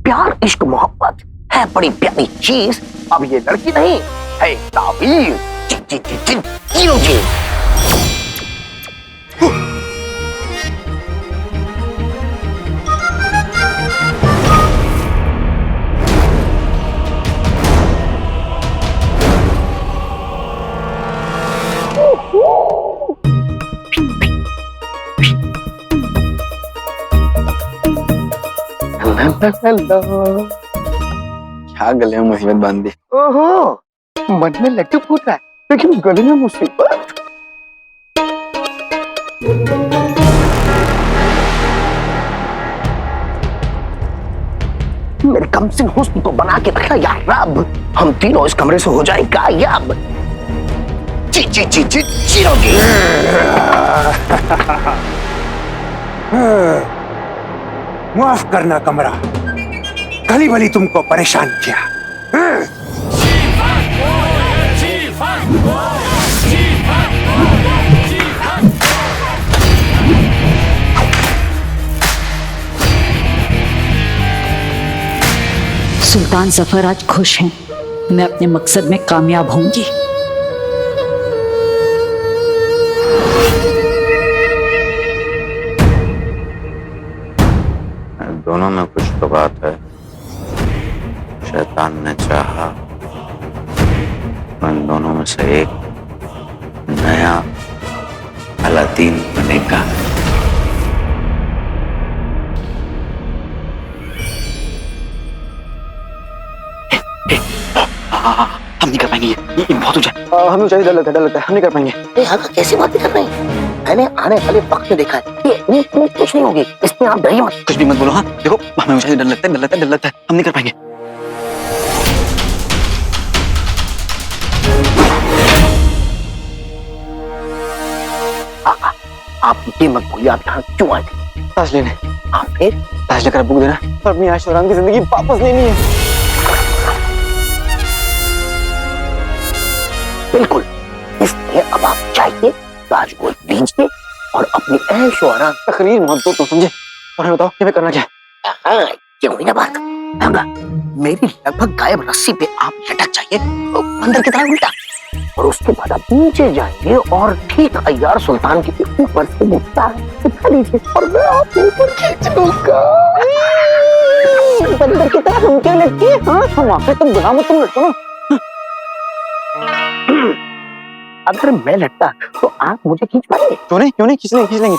प्यार इश्क मोहब्बत है बड़ी प्यारी चीज। अब ये लड़की नहीं है ताबीज। जी। हेलो। क्या गले में मुसीबत बांध दी? ओहो, मन में लड्डू फूट रहा है लेकिन गले में मुसीबत। मेरे कमसिन हुस्न को बना के रखना यार रब, हम तीनों इस कमरे से हो जाए गायब। जी जी जी जी जीरो जी। माफ करना कमरा, गली भली तुमको परेशान किया। सुल्तान जफर आज खुश हैं। मैं अपने मकसद में कामयाब होंगी। दोनों में कुछ तो बात है। शैतान ने चाहा उन दोनों में से एक नया अलादीन बनेगा। हम नहीं कर पाएंगे, ये बहुत ऊंचा है। हमें ऊंचाई डर लगता है, हम नहीं कर पाएंगे। कैसी बातें कर रहे हैं? मैंने आने वाले वक्त में देखा है ये कुछ नहीं होगी, इसमें आप डरिए मत। कुछ भी मत बोलो। हाँ देखो, हमें ऊंचाई डर लगता है, हम नहीं कर पाएंगे। आप ये मत भूलिए आप यहाँ क्यों आए थे। ताज लेने, आप फिर ताज लेकर बुक देना और अपनी आयशो आराम की जिंदगी वापस लेनी है। बिल्कुल, इसलिए अब आप चाहिए ताज को लीजिए और अपनी ऐशो आराम। तकरीर मत दो तो समझे। और हमें बताओ हमें करना क्या है? ये हुई ना बात। मेरी लगभग गायब रस्सी पे आप लटक जाइए अंदर की तरह उल्टा, और उसके बाद आप नीचे जाएंगे और ठीक अय्यार सुल्तान के ऊपर से मुफ्ता उठा लीजिए और मैं आपको ऊपर खींच लूंगा। अंदर की तरह हम क्या लटके? हाँ हम आप तुम गुलाम, तुम लटको ना। अगर मैं लटका तो आप मुझे खींच पाएंगे? क्यों नहीं खींच लेंगे।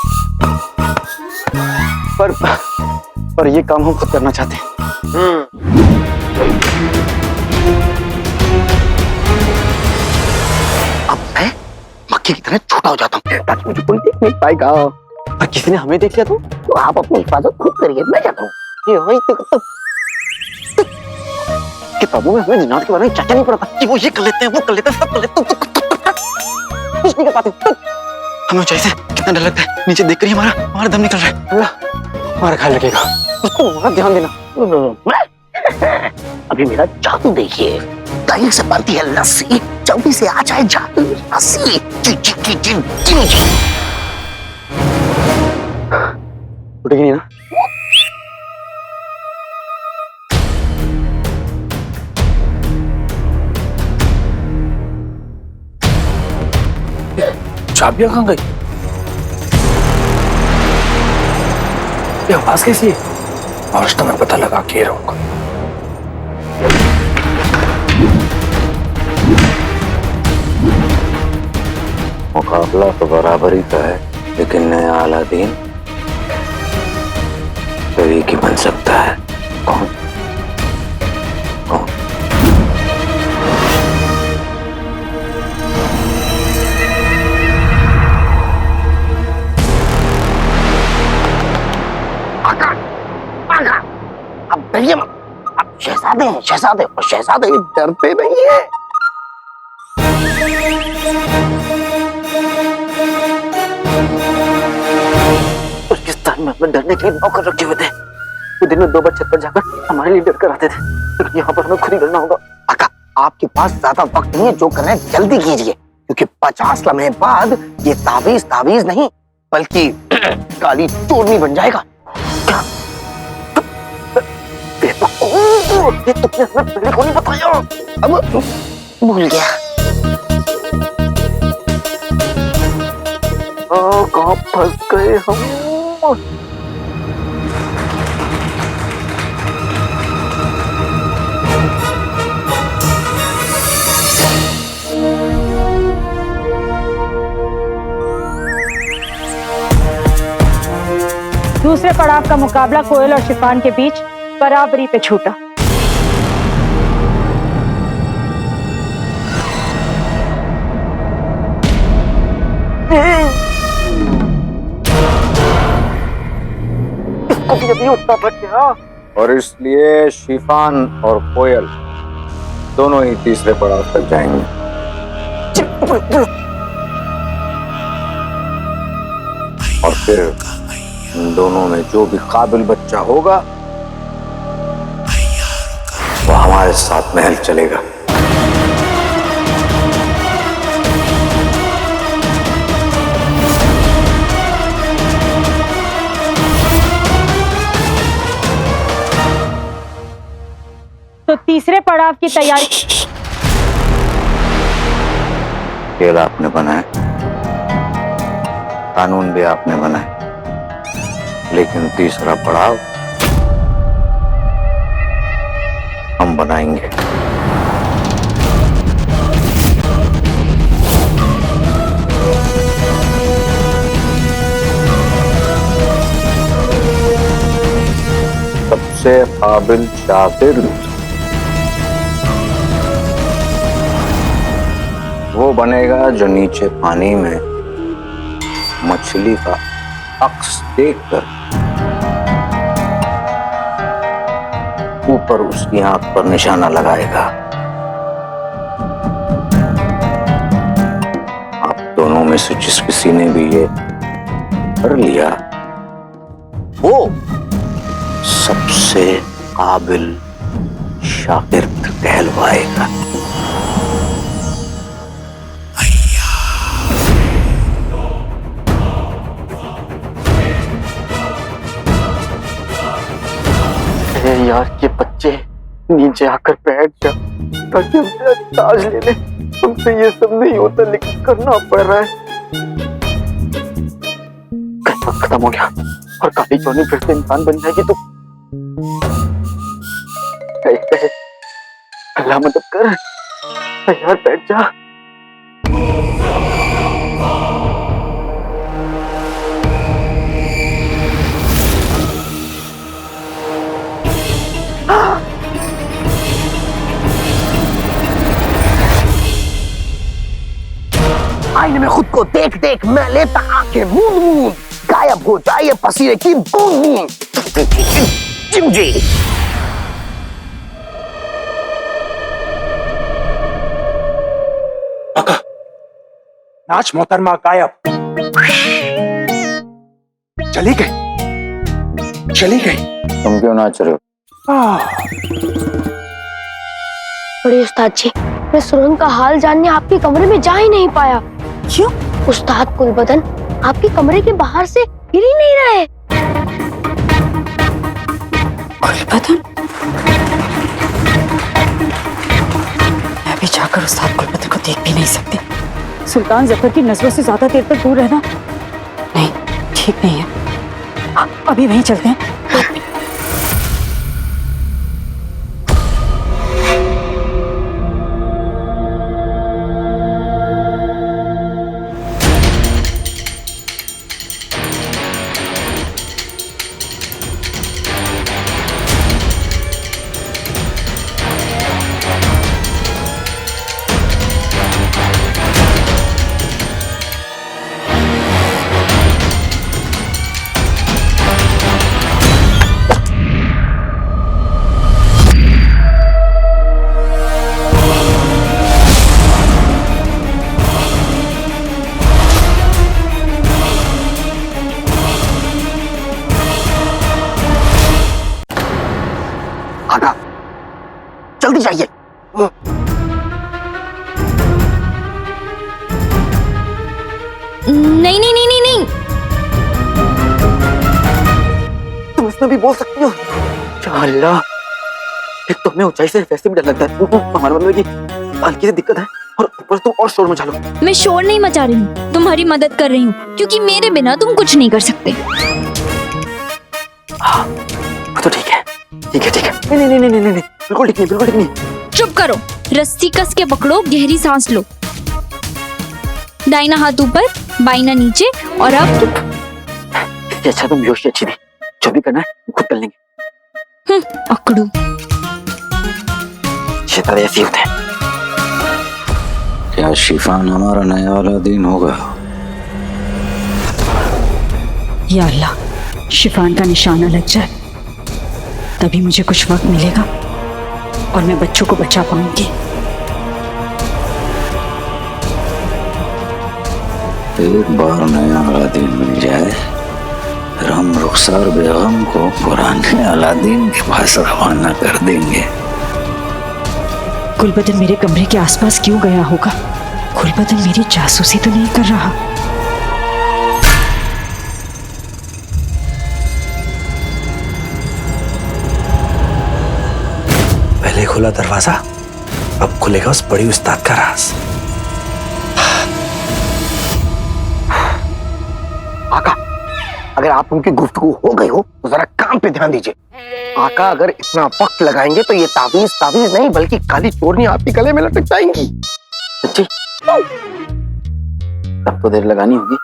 पर ये काम हम खुद करना चाहते हैं। अब मैं मक्खी की तरह छोटा हो जाता हूँ ताकि मुझे कोई देख नहीं पाएगा। पर किसी ने हमें देख लिया तो आप अपनी हिफाजत खुद करिए, मैं जाता हूँ। ये वही तो किताबों में हमें जिन्नात के बारे में क्या नहीं पड़ा था कि वो ये कर लेते हैं, वो कर लेते हैं, सब कर लेते हैं, कुछ नहीं कर पाते। हमें ऊंचाई से कितना डर लगता है, नीचे देख कर ही हमारा दम निकल रहा है। अल्लाह हमारा ख्याल रखेगा, उसको हमारा ध्यान देना। अभी मेरा जादू देखिए, दही से बनती है लस्सी, जल्दी से आ जाए जादू लस्सी। उठेगी नहीं ना? चाबियां कहाँ गई? ये आवाज कैसी है? आज तो मैं पता लगा के रहूंगा। मुकाबला तो बराबरी का है, लेकिन नया अलादीन तो एक ही बन सकता है। कौन? अब डरिए मत, अब शहजादे हैं शहजादे, और शहजादे डरते नहीं है। पाकिस्तान में हमें डरने के लिए नौकर रखे हुए थे। वो दिन में 2 बार छत पर जाकर हमारे लिए डर कर आते थे, लेकिन यहाँ पर हमें खुद ही डरना होगा। आका, आपके पास ज्यादा वक्त नहीं है, जो करना है जल्दी कीजिए, क्योंकि 50 लम्हे बाद ये तावीज नहीं बल्कि काली चोरनी बन जाएगा। क्या? बेवकूफ। ये तुमने हमें पहले को नहीं बताया। अब भूल गया। कहाँ फंस गए हम। दूसरे पड़ाव का मुकाबला कोयल और शिफान के बीच बराबरी पे छूटा। इसको भी अभी उठना पड़ गया। और इसलिए शिफान और कोयल दोनों ही तीसरे पड़ाव तक जाएंगे। और फिर इन दोनों में जो भी काबिल बच्चा होगा वो हमारे साथ महल चलेगा। तो तीसरे पड़ाव की तैयारी। खेल आपने बनाया, कानून भी आपने बनाए, लेकिन तीसरा पड़ाव हम बनाएंगे। सबसे काबिल शागिर्द वो बनेगा जो नीचे पानी में मछली का अक्स देखकर ऊपर उसकी आंख पर निशाना लगाएगा। आप दोनों में से जिस किसी ने भी ये कर लिया वो सबसे काबिल शागिर्द कहलवाएगा। यार ये बच्चे नीचे आकर बैठ जा ताकि हमसे ताज ले ले। हमसे ये सब नहीं होता लेकिन करना पड़ रहा है। खत्म हो गया और काली चौनी फिर से इंसान बन जाएगी तो अल्लाह मदद कर। यार बैठ जा। आईने में खुद को देख देख मैं लेता आके बूंद बूंद, गायब हो जाए पसीने की बूंद बूंद। चिमजी नाच मोहतरमा गायब। चली गई, चली गई। तुम क्यों नाच रहे हो? बड़े उस्ताद जी, मैं सुरंग का हाल जानने आपके कमरे में जा ही नहीं पाया। क्यों? उस्ताद कुलबदन आपके कमरे के बाहर से हिल ही नहीं रहे। कुलबदन? मैं भी जाकर उस्ताद कुलबदन को देख भी नहीं सकती। सुल्तान जफर की नजरों से ज्यादा देर तक दूर रहना नहीं, ठीक नहीं है। अभी वहीं चलते हैं। जल्दी जाइए। नहीं नहीं नहीं नहीं नहीं, तुम इसमें भी बोल सकती हो। या अल्लाह, एक तो हमें ऊंचाई से वैसे भी डर लगता है, हमारे मम्मी की हल्की सी दिक्कत है और ऊपर से तुम और शोर मचा लो। मैं शोर नहीं मचा रही हूँ, तुम्हारी मदद कर रही हूँ, क्योंकि मेरे बिना तुम कुछ नहीं कर सकते। हाँ तो ठीक है ठीक है ठीक है। नहीं नहीं नहीं नहीं नहीं बिल्कुल ठीक नहीं, बिल्कुल ठीक नहीं। चुप करो, रस्सी कस के पकड़ो, गहरी सांस लो। दाहिना हाथ ऊपर, बाइना नीचे, और अब अच्छा तुम बेहोशी अच्छी थी, जो भी करना है खुद कर लेंगे। अकड़ू शैतान ऐसे होते हैं। क्या शिफान हमारा नया अलादीन होगा? या अल्लाह, शिफान का निशाना लग जाए, तभी मुझे कुछ वक्त मिलेगा और मैं बच्चों को बचा पाऊंगी। एक बार नया अलादीन मिल जाए, फिर हम रुखसार बेगम को पुराने अलादीन के पास रवाना कर देंगे। गुलबदन मेरे कमरे के आसपास क्यों गया होगा? गुलबदन मेरी जासूसी तो नहीं कर रहा? पहले खुला दरवाजा, अब खुलेगा उस बड़ी उस्ताद का राज। आका, अगर आप उनकी गुफ्तगू हो गई हो तो जरा काम पे ध्यान दीजिए। आका, अगर इतना वक्त लगाएंगे तो ये तावीज तावीज नहीं बल्कि काली चोरनी आपके गले में लटक जाएंगी। सच्ची? तब तो देर लगानी होगी।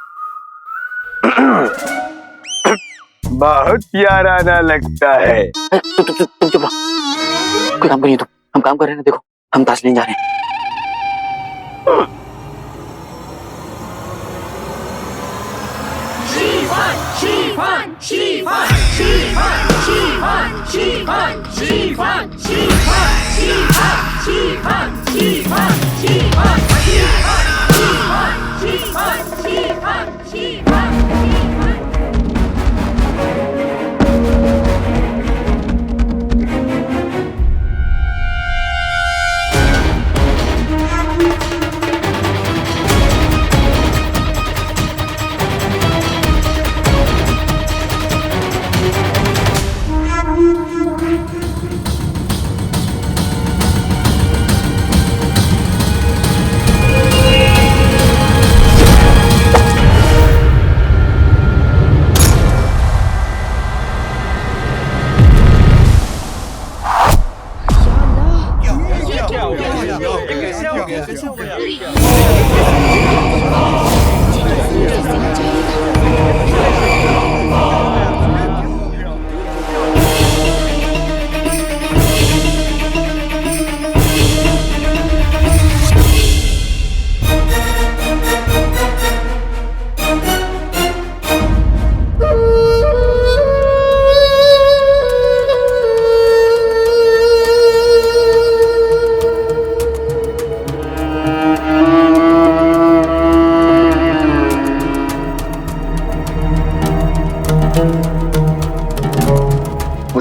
बहुत याराना लगता है। तुम चुप रहो, कोई काम करिए, तुम हम काम कर रहे हैं ना, देखो हम ताश लेने जा रहे हैं।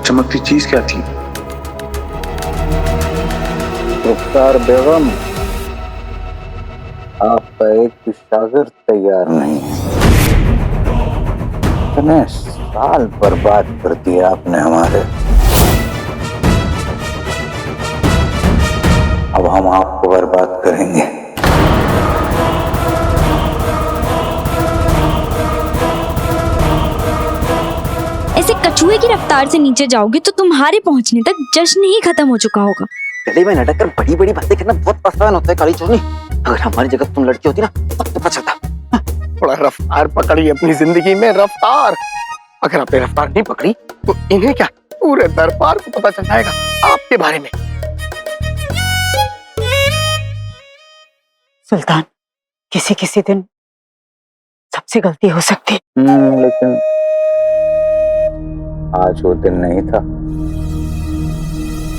चमकती चीज क्या थी? रुखसार बेगम, आपका एक भी शागिर्द तैयार नहीं है। इतने साल बर्बाद कर दिए आपने हमारे। अब हम आपको बर्बाद करेंगे। ऐसे कछुए की रफ्तार से नीचे जाओगे तो तुम्हारे पहुंचने तक जश्न ही खत्म हो चुका होगा। गले में लटक कर बड़ी बड़ी बातें करना बहुत आसान होता है काली चोरनी। अगर हमारी जगह तुम लड़की होती ना तब पता चलता। थोड़ा रफ्तार पकड़ी अपनी जिंदगी में, रफ्तार। अगर आपने रफ्तार नहीं पकड़ी तो इन्हें क्या, पूरे दरबार को पता चल जाएगा आपके बारे में। सुल्तान, किसी किसी दिन सबसे गलती हो सकती है। लेकिन आज वो दिन नहीं था।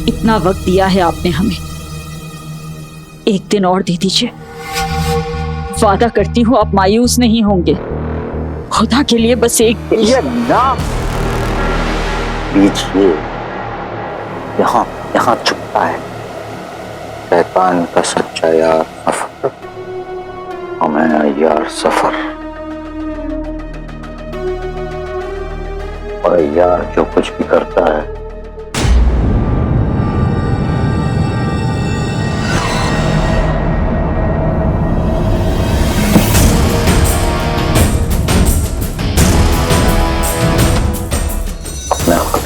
इतना वक्त दिया है आपने हमें, एक दिन और दे दीजिए। वादा करती हूँ आप मायूस नहीं होंगे। खुदा के लिए बस एक दिन। ये ना बीच ये यहाँ यहाँ छुपता है शैतान का सच्चा यार सफर। हमें यार सफर, और यार जो कुछ भी करता है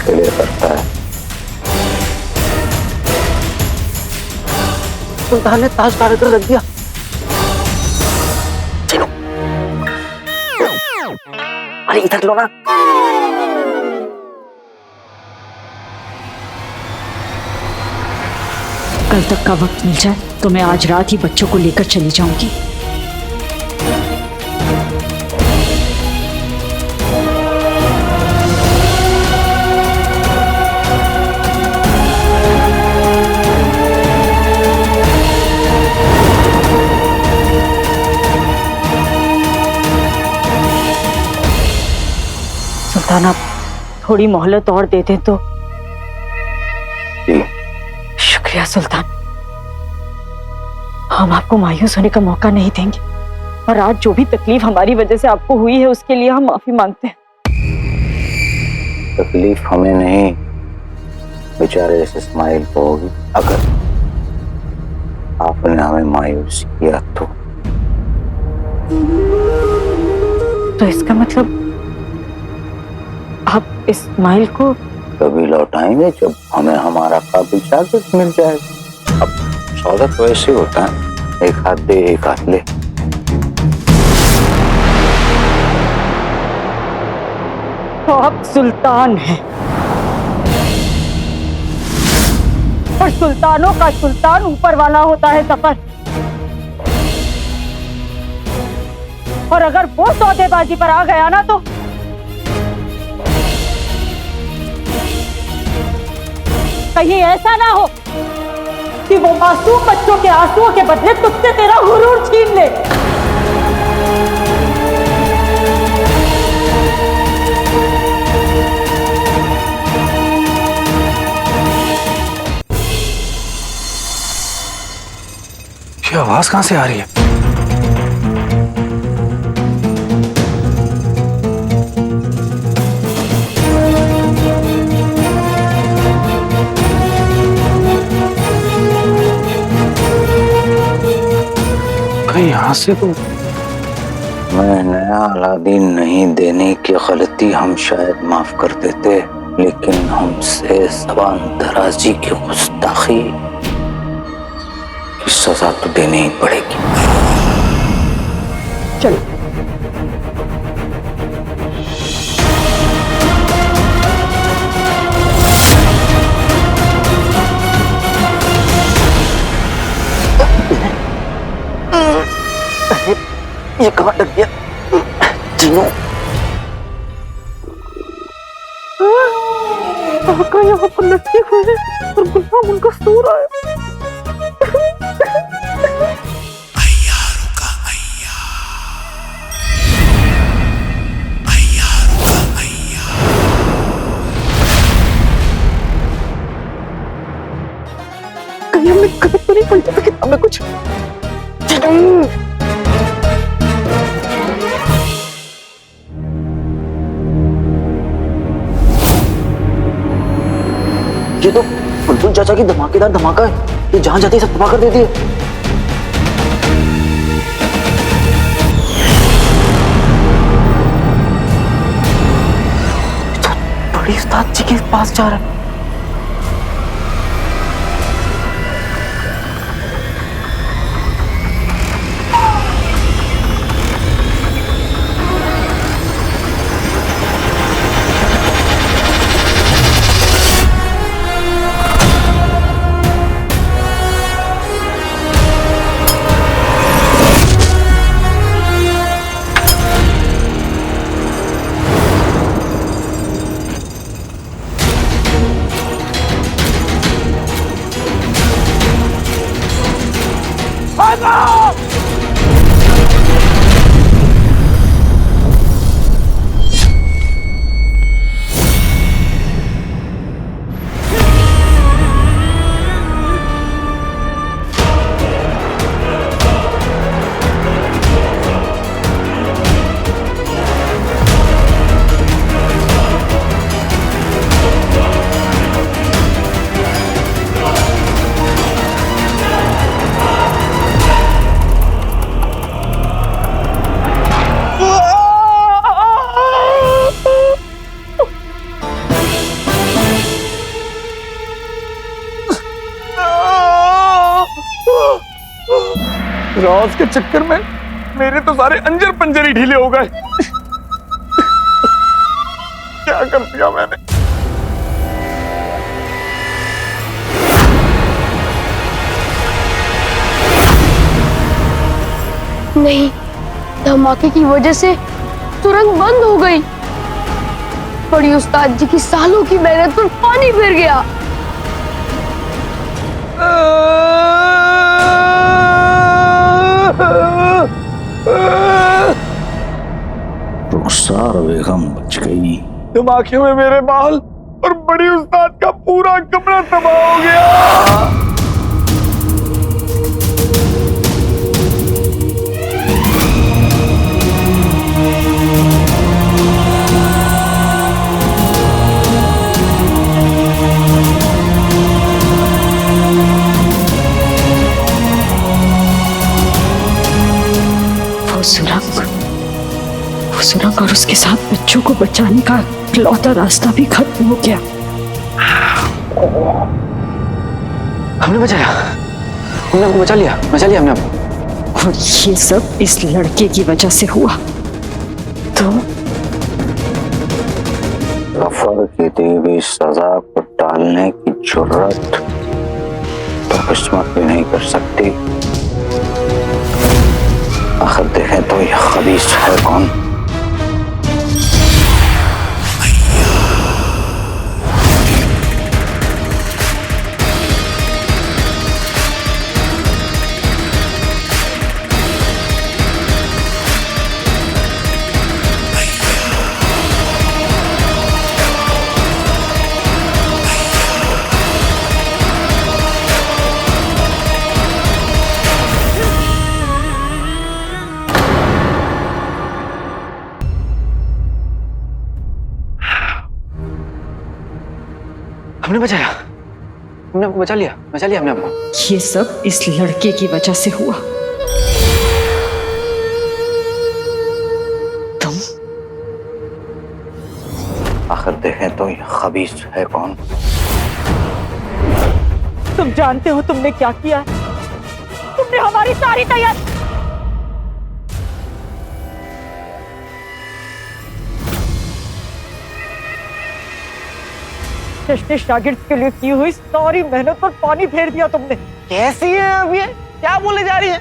किसके लिए करता है? सुल्तान ने ताज तार कर रख दिया। चलो, अरे इधर लो ना। कल तक का वक्त मिल जाए तो मैं आज रात ही बच्चों को लेकर चली जाऊंगी। सुल्तान आप थोड़ी मोहलत और दे दें तो। जी। शुक्रिया सुल्तान, हम आपको मायूस होने का मौका नहीं देंगे और आज जो भी तकलीफ हमारी वजह से आपको हुई है उसके लिए हम माफी मांगते हैं। तकलीफ हमें नहीं, बेचारे इस इस्माइल को होगी। अगर आपने हमें मायूस किया तो इसका मतलब आप इस्माइल को कभी लौटाएंगे जब हमें हमारा काबिल शागिर्द मिल जाएगा। अब सौदा तो ऐसे होता है, एक हाथ दे एक हाथ ले। तो आप सुल्तान हैं और सुल्तानों का सुल्तान ऊपर वाला होता है सफर। और अगर वो सौदेबाजी पर आ गया ना तो कहीं ऐसा ना हो कि वो मासूम बच्चों के आंसुओं के बदले तुझसे तेरा हुरूर छीन ले। ये आवाज कहां से आ रही है? कहीं यहां से तो मैं नया अलादीन नहीं देने की गलती हम शायद माफ कर देते, लेकिन हमसे ज़बान दराजी की गुस्ताखी की सजा तो देनी ही पड़ेगी। चलो ये कहाँ लग गया? जीनू, काका यहाँ पर लटके हुए हैं और गुलाम उनका सो रहा है। कहीं हमने गलत तो नहीं पढ़ी थी किताब में कुछ? ये तो बुलबुल चाचा की धमाकेदार धमाका है। ये जहां जाती है सब तबाह कर देती है। तो बड़ी उस्ताद जी के पास जा रहा है। राज के चक्कर में मेरे तो सारे अंजर पंजर ही ढीले हो गए। क्या कर दिया मैंने। नहीं, धमाके की वजह से सुरंग बंद हो गई। बड़ी उस्ताद जी की सालों की मेहनत पर पानी फिर गया। रुखसार बेगम बच गई। धमाके में मेरे बाल और बड़ी उस्ताद का पूरा कमरा तबाह हो गया। वो सुरंग और उसके साथ बच्चों को बचाने का इकलौता रास्ता भी खत्म हो गया। हमने बचाया, हमने आपको बचा लिया हमने आपको। और ये सब इस लड़के की वजह से हुआ। तो जफर की दी हुई सजा को टालने की जुर्रत तो किस्मत भी नहीं कर सकती। आखिर देखें तो यह खबीस है कौन। हमने बचाया, हमने आपको बचा लिया हमने आपको। ये सब इस लड़के की वजह से हुआ। तुम आखिर देखें तो यह खबीस है कौन। तुम जानते हो तुमने क्या किया? तुमने हमारी सारी तैयारी शागिर्द के लिए की हुई सारी मेहनत पर पानी फेर दिया तुमने। कैसी है अब ये? क्या बोले जा रही है?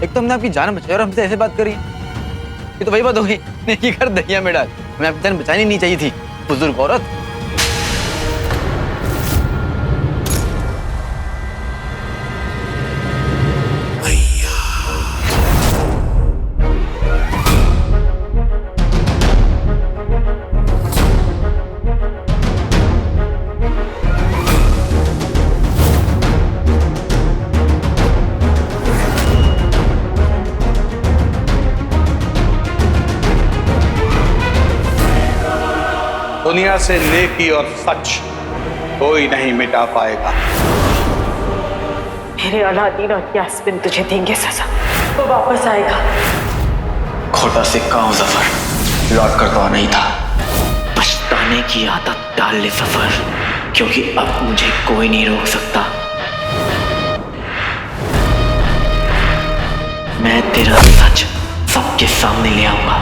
एक तो हमने आपकी जान बचाई और हमसे ऐसे बात करी। ये तो वही बात होगी नेकी कर दहिया में डाल। हमें आपकी जान बचानी नहीं चाहिए थी बुजुर्ग औरत। दुनिया से नेकी और सच कोई नहीं मिटा पाएगा। मेरे अलादीन और यास्मिन तुझे देंगे सजा। वो वापस आएगा। खोटा सिक्का हूं जफर, लौट कर तो नहीं था। पछताने की आदत डाल ले सफर, क्योंकि अब मुझे कोई नहीं रोक सकता। मैं तेरा सच सबके सामने ले आऊंगा।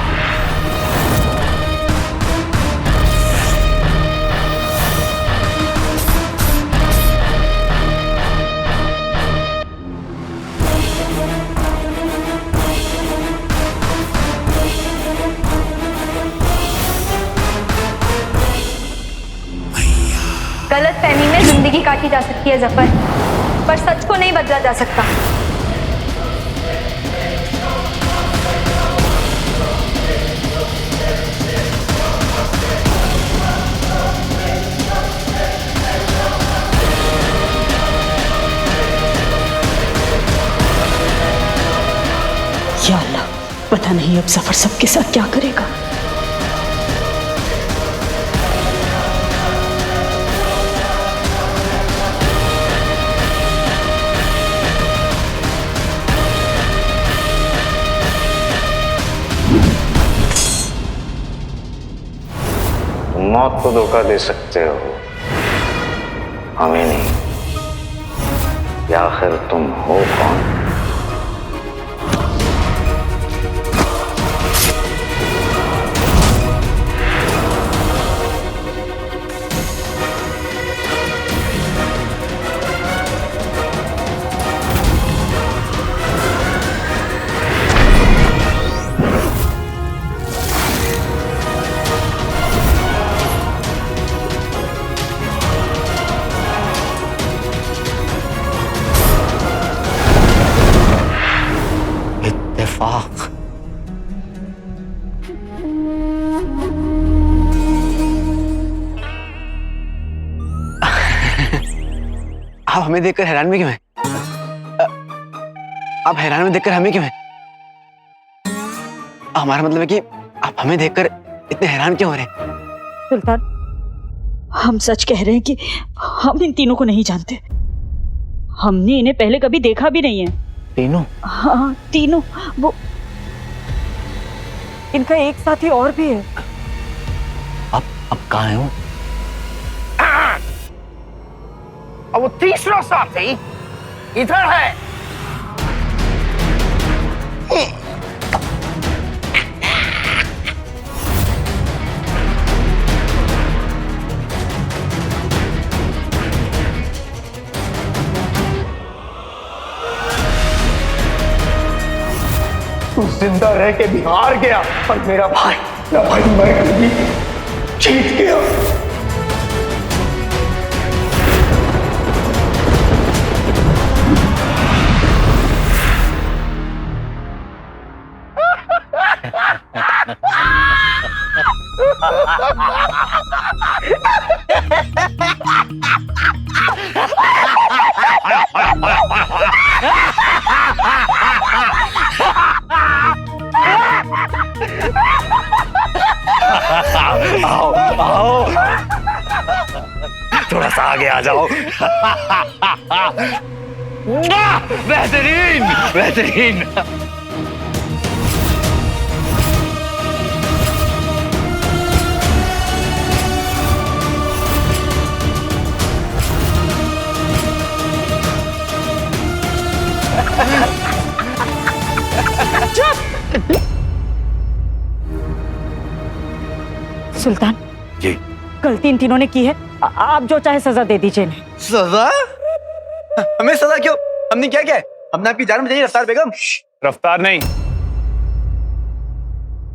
गलतफहमी में जिंदगी काटी जा सकती है जफर, पर सच को नहीं बदला जा सकता। या अल्लाह, पता नहीं अब सफर सबके साथ क्या करेगा। मौत को धोखा दे सकते हो, हमें नहीं। या आखिर तुम हो कौन? इत्तेफाक। आप हमें देखकर हैरान में क्यों हैं? आप हैरान में देखकर हमें क्यों हैं? हमारा मतलब है कि आप हमें देखकर इतने हैरान क्यों हो रहे हैं? सुल्तान, हम सच कह रहे हैं कि हम इन तीनों को नहीं जानते। हमने इन्हें पहले कभी देखा भी नहीं है। तीनों? हाँ, तीनों। वो इनका एक साथी और भी है। अब कहाँ है वो? और वो तीसरा साथी इधर है। तू जिंदा रह के भी हार गया और मेरा भाई मर के भी जीत गया। आओ आओ, थोड़ा सा आगे आ जाओ। बेहतरीन बेहतरीन। सुल्तान जी, गलती इन तीनों ने की है। आप जो चाहे सजा दे दीजिए इन्हें। सजा? हमें सजा क्यों? हमने क्या किया है? हमने आपकी जान बचाई रफ्तार बेगम। रफ्तार नहीं,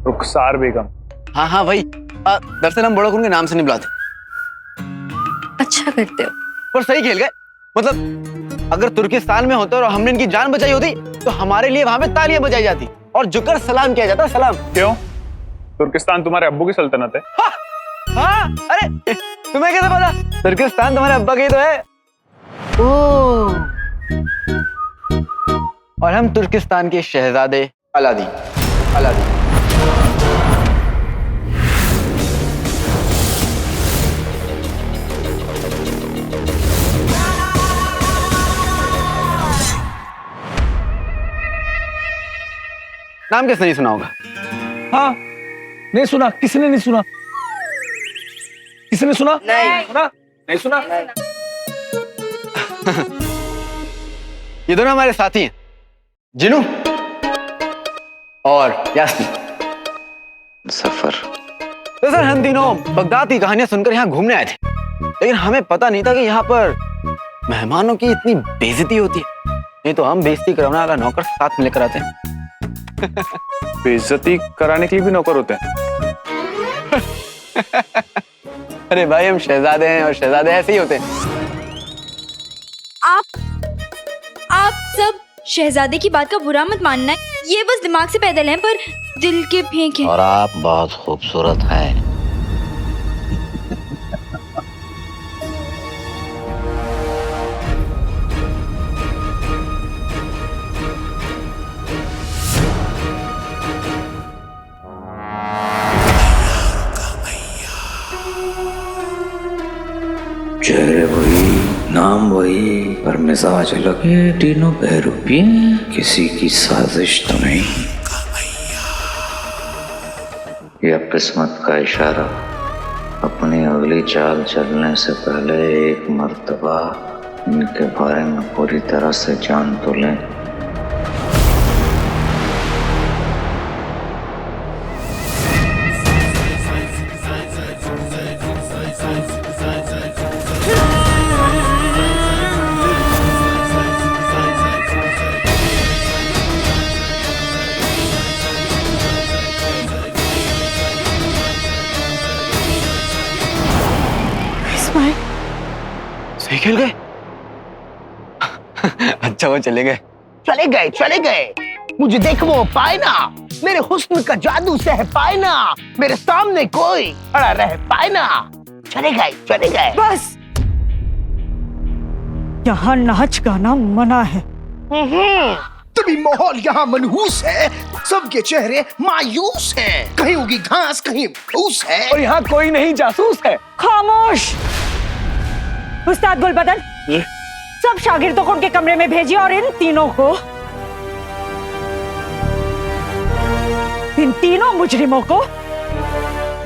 रुखसार बेगम। हाँ हाँ वही। दरअसल हम बड़ों को उनके नाम से नहीं बुलाते। अच्छा करते हो। पर सही खेल गए। मतलब अगर तुर्किस्तान में होते और हमने इनकी जान बचाई होती तो हमारे लिए वहां पे तालियां बजाई जाती और झुककर सलाम किया जाता। सलाम। क्यों? तुर्किस्तान तुम्हारे अब्बू की सल्तनत है। हाँ, अरे तुम्हें कैसे पता? तुर्किस्तान तुम्हारे अब्बा की तो है। ओह, और हम तुर्किस्तान के शहजादे अलादीन। अलादीन। नाम किसने नहीं सुना होगा? हाँ, नहीं सुना। किसने नहीं सुना? किसने सुना? नहीं सुना। नहीं सुना। ये दोनों हमारे साथी हैं, जिनू और यास्मीन। सफर। तो सर हम तीनों बगदाद की कहानियां सुनकर यहाँ घूमने आए थे, लेकिन हमें पता नहीं था कि यहाँ पर मेहमानों की इतनी बेइज्जती होती है। नहीं तो हम बेइज्जती कराने वाला नौकर साथ में लेकर आते हैं। बेइज्जती कराने के लिए भी नौकर होते हैं? अरे भाई, हम शहजादे हैं और शहजादे ऐसे ही होते हैं। आप सब शहजादे की बात का बुरा मत मानना है। ये बस दिमाग से पैदल हैं पर दिल के फेंक हैं। और आप बहुत खूबसूरत हैं। चेहरे वही, नाम वही, पर मिजाज अलग। ये तीनों बहरूपी हैं, किसी की साजिश तो नहीं। यह किस्मत का इशारा। अपनी अगली चाल चलने से पहले एक मर्तबा इनके बारे में पूरी तरह से जान तो लें। सही खेल गए। अच्छा वो चले गए। चले गए, चले गए। मुझे देखो पाए ना, मेरे हुस्न का जादू सह पाए ना, मेरे सामने कोई खड़ा रह पाए ना। चले गए। बस, यहाँ नाच गाना मना है। तभी माहौल यहाँ मनहूस है, सबके चेहरे मायूस हैं। कहीं उगी घास, कहीं फूस है, और यहाँ कोई नहीं जासूस है। खामोश। उस्ताद गुलबदन, सब शागिर्दों को उनके कमरे में भेजिए और इन तीनों मुजरिमों को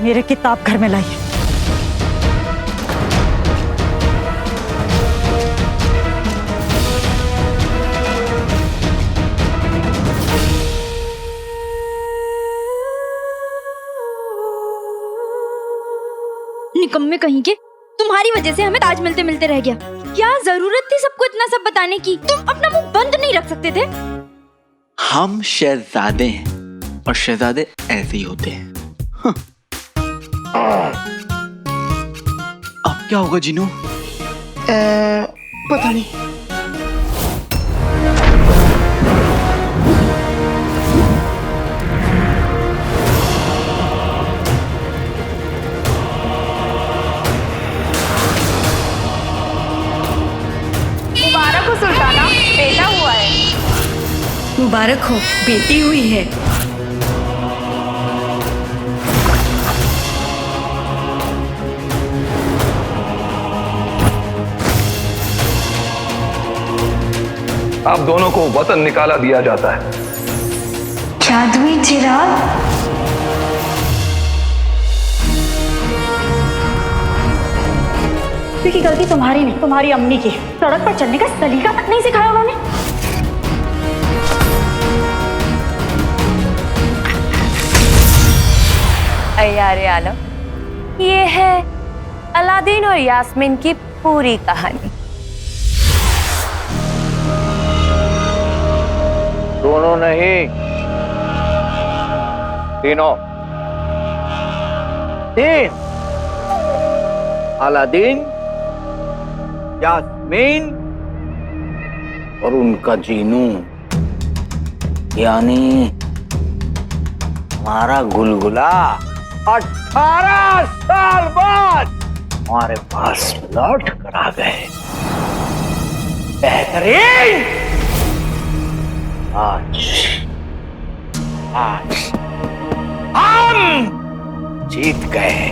मेरे किताब घर में लाइए। निकम्मे कहीं के, तुम्हारी वजह से हमें ताज मिलते मिलते रह गया। क्या जरूरत थी सबको इतना सब बताने की? तुम अपना मुंह बंद नहीं रख सकते थे? हम शहजादे हैं और शहजादे ऐसे ही होते हैं। अब क्या होगा जीनू? पता नहीं। मुबारक हो सुल्ताना, बेटा हुआ है। मुबारक हो, बेटी हुई है। आप दोनों को वतन निकाला दिया जाता है। जादुई चिराग। की गलती तुम्हारी नहीं, तुम्हारी अम्मी की। सड़क पर चलने का सलीका तक नहीं सिखाया उन्होंने। अय्यारे आलम, ये है अलादीन और यास्मीन की पूरी कहानी। दोनों नहीं, तीनों। तीन, अलादीन, यास्मीन और उनका जीनू, यानी हमारा गुलगुला 18 साल बाद हमारे पास लौट कर आ गए। बेहतरीन। आज हम जीत गए।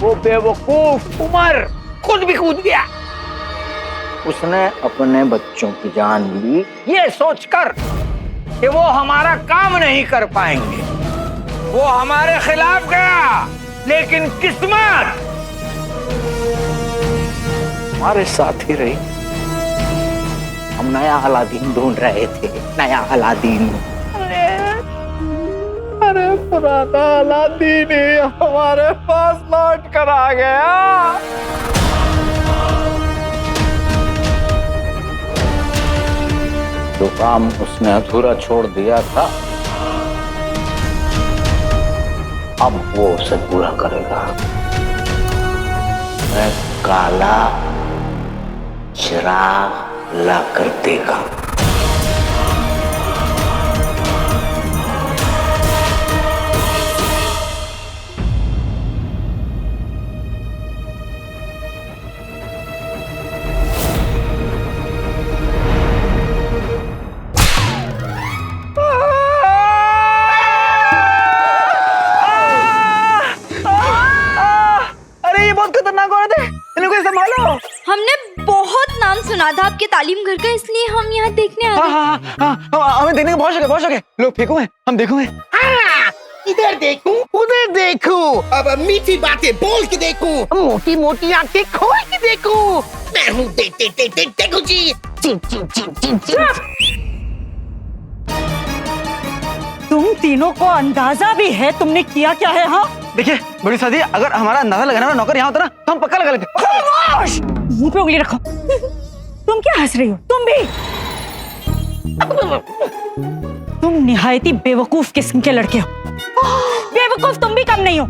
वो बेवकूफ उमर खुद भी कूद गया। उसने अपने बच्चों की जान ली ये सोचकर कि वो हमारा काम नहीं कर पाएंगे। वो हमारे खिलाफ गया, लेकिन किस्मत हमारे साथ ही रही। हम नया अलादीन ढूंढ रहे थे, नया अलादीन। अरे पुराना अलादीन ही हमारे पास लौट कर आ गया। जो काम उसने अधूरा छोड़ दिया था, अब वो उसे पूरा करेगा। मैं काला चिराग ला कर देगा। हमने बहुत नाम सुना था आपके तालीम घर का, इसलिए हम यहाँ देखने आ गए। हमें देखने का बहुत शौक है। लोग फेंको है, हम देखो है। इधर देखूं, उधर देखूं, अब मीठी बातें बोल के देखूं, मोटी मोटी आंखें खोल के देखूं। मैं हूँ देखो जी। तुम तीनों को अंदाजा भी है तुमने किया क्या है? हाँ देखिए बड़ी सादी, अगर हमारा अंदाजा लगाने वाला नौकर यहाँ होता ना तो हम पक्का लगा लेते। मुंह पे उंगली रखो। तुम क्या हंस रही हो? तुम भी। तुम निहायती बेवकूफ किस्म के लड़के हो। बेवकूफ तुम भी कम नहीं हो।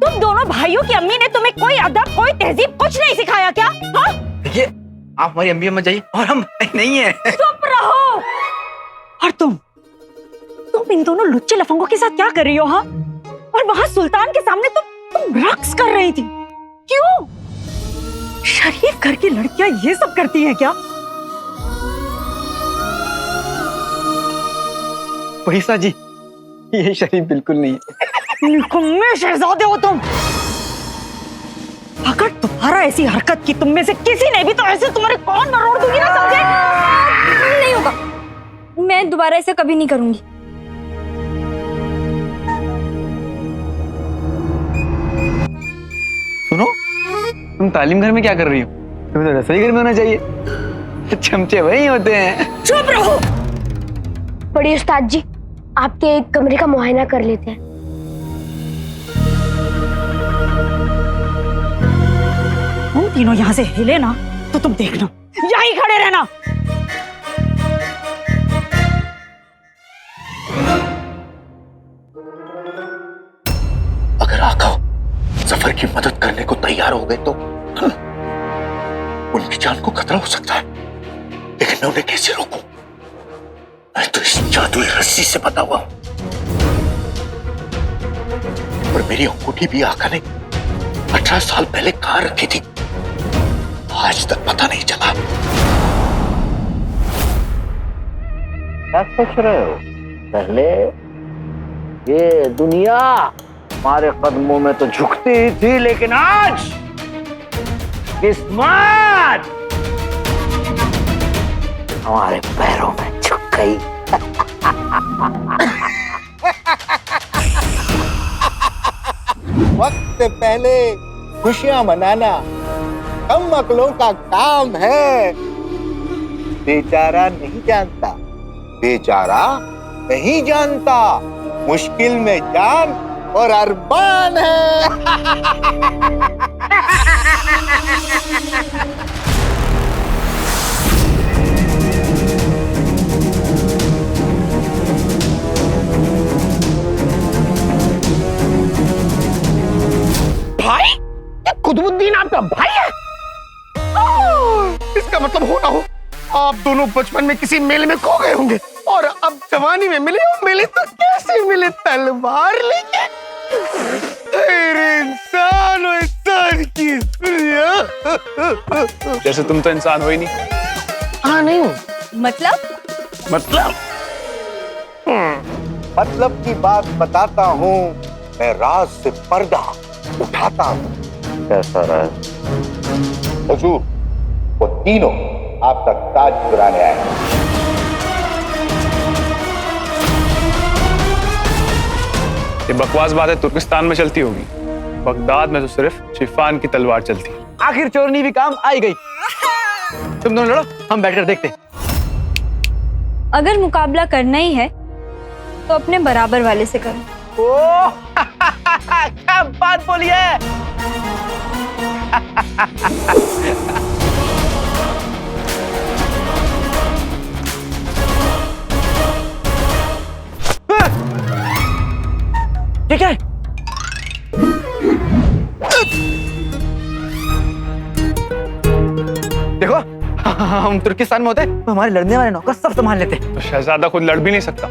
तुम तुम दोनों भाइयों की अम्मी ने तुम्हें कोई अदब, कोई तहजीब कुछ नहीं सिखाया क्या? हाँ? देखिए, आप हमारी अम्मी मत जाइए और हम नहीं है। चुप रहो। और तुम इन दोनों लुच्चे लफंगों के साथ क्या कर रही हो? हाँ, और वहां सुल्तान के सामने तुम रक्स कर रही थी। क्यों? शरीफ घर की लड़कियां ये सब करती हैं क्या? पैसा जी, ये शरीफ बिल्कुल नहीं है। निकम्मे शहजादे हो तुम। अगर तुम्हारा ऐसी हरकत की तुम में से किसी ने भी, तो ऐसे तुम्हारे कौन मरोड़ दूंगी ना, समझे? नहीं होगा, मैं दोबारा ऐसा कभी नहीं करूंगी। सुनो, तुम तालीम घर में क्या कर रही हो? तुम्हें तो रसोई घर में होना चाहिए। चमचे वही होते हैं। चुप रहो। बड़ी उस्ताद जी, आपके एक कमरे का मुआयना कर लेते हैं। तुम तीनों यहाँ से हिले ना तो तुम देखना, यहीं खड़े रहना। अगर आका जफर की मदद करने को तैयार हो गए तो उनकी जान को खतरा हो सकता है, लेकिन मैं उन्हें कैसे रोकूं? मैं तो इस जादुई रस्सी से बंधा हुआ हूं, और मेरी अंगूठी भी आका ने 18 साल पहले कहां रखी थी, आज तक पता नहीं चला। क्या सोच रहे हो? पहले ये दुनिया हमारे कदमों में तो झुकती ही थी, लेकिन आज किस्मत हमारे पैरों में झुक गई। वक्त से पहले खुशियां मनाना कम अक्लों का काम है। बेचारा नहीं जानता, बेचारा नहीं जानता, मुश्किल में जान और अरमान है। भाई, कुतुबुद्दीन आपका भाई है? इसका मतलब हो ना हो आप दोनों बचपन में किसी मेले में खो गए होंगे और अब जवानी में मिले हो। मिले तो कैसे मिले? तलवार लेके? अरे इंसान हो, इंसान की दुनिया। जैसे तुम तो इंसान हो ही नहीं। हाँ, नहीं हूँ। मतलब की बात बताता हूँ, मैं राज से पर्दा उठाता हूँ। कैसा राज? हुजूर, वो तीनों आपका ताज चुराने आए हैं। ये बकवास बातें तुर्किस्तान में चलती होगी, बगदाद में तो सिर्फ शिफान की तलवार चलती। आखिर चोरनी भी काम आई गई। तुम दोनों लड़ो, हम बैठकर देखते। अगर मुकाबला करना ही है तो अपने बराबर वाले से करो। ओह, क्या बात बोली है। ये क्या है? देखो, हम तुर्किस्तान में होते तो हमारे लड़ने वाले नौकर सब संभाल लेते। तो शहजादा खुद लड़ भी नहीं सकता।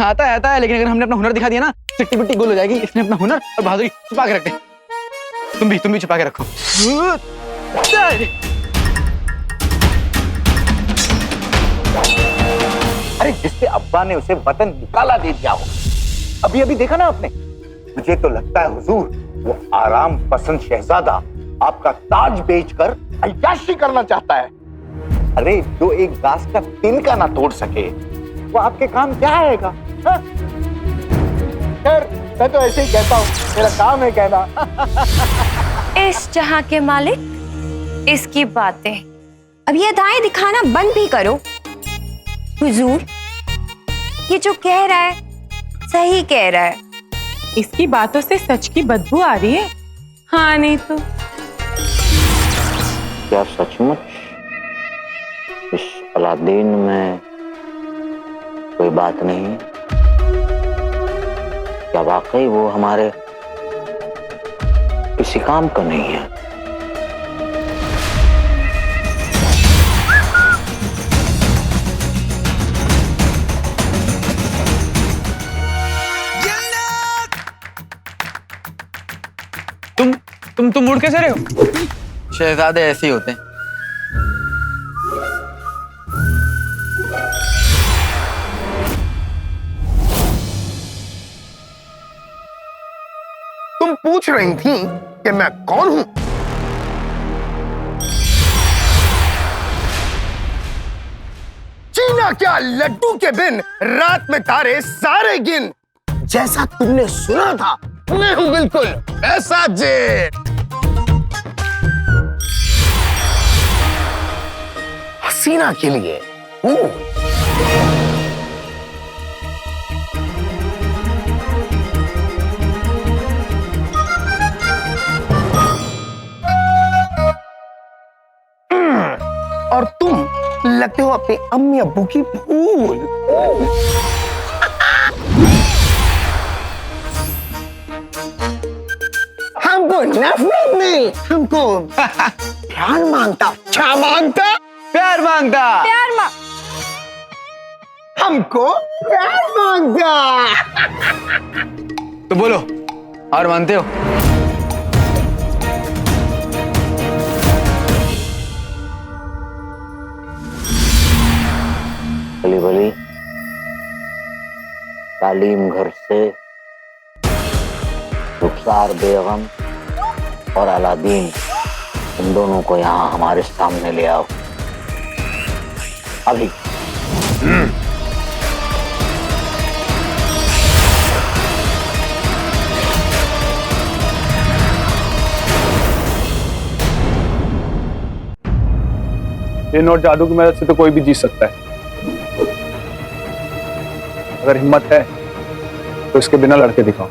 आता है, लेकिन अगर हमने अपना हुनर दिखा दिया ना, चिट्टी पिट्टी गोल हो जाएगी। इसने अपना हुनर और बहादुरी छुपा के रखते। तुम भी छुपा के रखो। अरे जिससे अब्बा ने उसे वतन निकाला दे दिया हो। अभी अभी देखा ना आपने। मुझे तो लगता है हुजूर, वो आराम पसंद शहजादा आपका ताज बेचकर अय्याशी करना चाहता है। अरे जो एक घास का तिनका ना तोड़ सके, वो आपके काम क्या आएगा? खैर, मैं तो ऐसे ही कहता हूँ, मेरा काम है कहना। इस जहां के मालिक, इसकी बातें अब ये अदाएं दिखाना बंद भी करो। हुजूर, ये जो कह रहा है सही कह रहा है। इसकी बातों से सच की बदबू आ रही है। हाँ, नहीं तो क्या सचमुच इस अलादीन में कोई बात नहीं है? क्या वाकई वो हमारे किसी काम का नहीं है? तुम मुड़ कैसे रहे हो? शहजादे ऐसे ही होते हैं। तुम पूछ रही थी कि मैं कौन हूं? चीना क्या लड्डू के बिन रात में तारे सारे गिन। जैसा तुमने सुना था मैं हूं बिल्कुल ऐसा जेठ। हसीना के लिए और तुम लगते हो अपने अम्मी अब्बू की फूल। हमको नफरत नहीं, हमको प्यार मांगता। क्या मांगता? प्यार मांगता। हमको प्यार मांगता। तो बोलो और मानते हो? भली भली तालीम घर से रुखसार बेगम और अलादीन, इन दोनों को यहाँ हमारे सामने ले आओ अभी। ये नोट जादू की मदद से तो कोई भी जीत सकता है। अगर हिम्मत है तो इसके बिना लड़के दिखाओ।